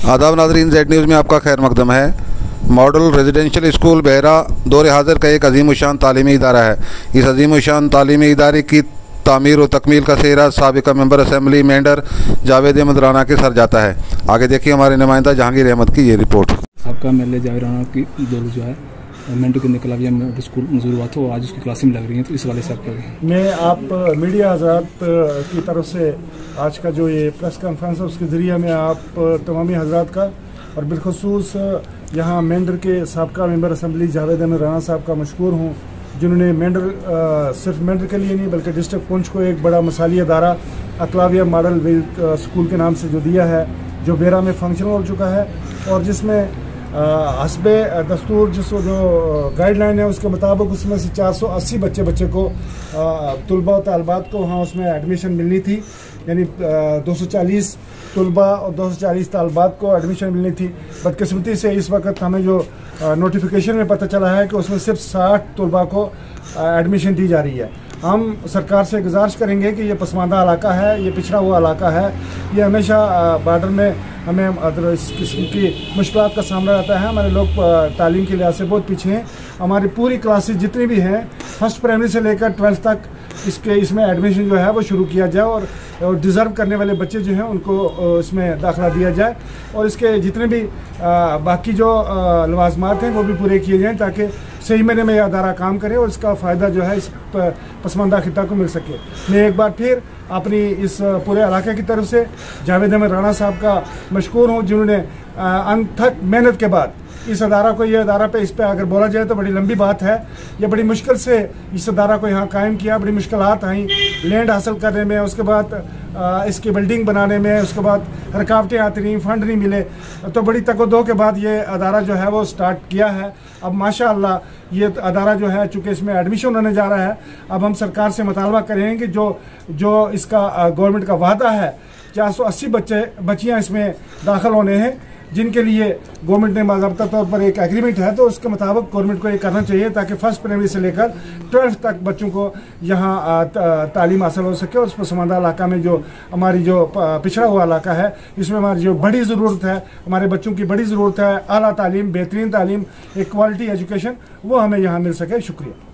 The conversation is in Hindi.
आदाब नाज़रीन, जेड न्यूज़ में आपका खैर मकदम है। मॉडल रेजिडेंशियल स्कूल बहरा दौर हाज़िर का एक अजीम-उश-शान तालीमी इदारा है। इस अजीम-उश-शान तालीमी इदारे की तामीर व तकमील का सेहरा साबिक़ा मेंबर असम्बली मेंढर जावेद अहमद राना के सर जाता है। आगे देखिए हमारे नुमाइंदा जहांगीर अहमद की ये रिपोर्ट। साबिक़ा एमएलए जावेद राना की दौर जो है मेंढर के निकलाविया में स्कूल मंजूर हुआ था, वो आज उसकी क्लासें लग रही हैं, तो इस वाले से आप करें। मैं आप मीडिया हज़रात की तरफ से आज का जो ये प्रेस कॉन्फ्रेंस है उसके ज़रिए मैं आप तमामी हज़रात का और बिलखसूस यहाँ मेंढर के साबिक़ा मेंबर असम्बली जावेद अहमद राना साहब का मशकूर हूँ, जिन्होंने मेंढर सिर्फ मेंढर के लिए नहीं बल्कि डिस्ट्रिक्ट पुंछ को एक बड़ा मिसाली अदारा अकलाविया मॉडल स्कूल के नाम से जो दिया है, जो बेरा में फंक्शनल हो चुका है और जिसमें हस्बे दस्तूर जो गाइडलाइन है उसके मुताबिक उसमें से 480 बच्चे को तुलबा और तालबात को वहाँ उसमें एडमिशन मिलनी थी, यानी 240 तुलबा और 240 तालबात को एडमिशन मिलनी थी। बदकिस्मती से इस वक्त हमें जो नोटिफिकेशन में पता चला है कि उसमें सिर्फ 60 तुलबा को एडमिशन दी जा रही है। हम सरकार से गुजारिश करेंगे कि ये पसमानदा इलाका है, ये पिछड़ा हुआ इलाका है, ये हमेशा बॉर्डर में हमें इस किस्म की मुश्किलात का सामना रहता है। हमारे लोग तालीम के लिहाज से बहुत पीछे हैं। हमारी पूरी क्लासेस जितनी भी हैं फर्स्ट प्राइमरी से लेकर 12th तक इसमें एडमिशन जो है वो शुरू किया जाए और डिज़र्व करने वाले बच्चे जो हैं उनको इसमें दाखिला दिया जाए और इसके जितने भी बाकी जो लवाजमात हैं वो भी पूरे किए जाएँ ताकि सही महीने में यह अदारा काम करे और इसका फ़ायदा जो है इस पसमानदा खिता को मिल सके। मैं एक बार फिर अपनी इस पूरे इलाके की तरफ से जावेद अहमद राना साहब का मशकूर हूँ, जिन्होंने अनथक मेहनत के बाद इस अदारा को, ये अदारा पे इस पर अगर बोला जाए तो बड़ी लंबी बात है। ये बड़ी मुश्किल से इस अदारा को यहाँ कायम किया, बड़ी मुश्किलात आई लैंड हासिल करने में, उसके बाद इसकी बिल्डिंग बनाने में, उसके बाद रुकावटें आती रहीं, फंड नहीं मिले, तो बड़ी तकदो के बाद ये अदारा जो है वो स्टार्ट किया है। अब माशाअल्लाह ये अदारा जो है चूँकि इसमें एडमिशन होने जा रहा है, अब हम सरकार से मुतालबा करेंगे कि जो इसका गवर्नमेंट का वादा है 480 बच्चियाँ इसमें दाखिल होने हैं, जिनके लिए गवर्नमेंट ने बाज़ाब्ता तौर पर एक एग्रीमेंट है, तो उसके मुताबिक गवर्नमेंट को ये करना चाहिए ताकि फर्स्ट प्राइमरी से लेकर 12th तक बच्चों को यहाँ तालीम हासिल हो सके। और उस पसमानदा इलाका में जो हमारी जो पिछड़ा हुआ इलाका है, इसमें हमारी जो बड़ी ज़रूरत है, हमारे बच्चों की बड़ी ज़रूरत है आला तालीम, बेहतरीन तालीम, एक क्वालिटी एजुकेशन, वो हमें यहाँ मिल सके। शुक्रिया।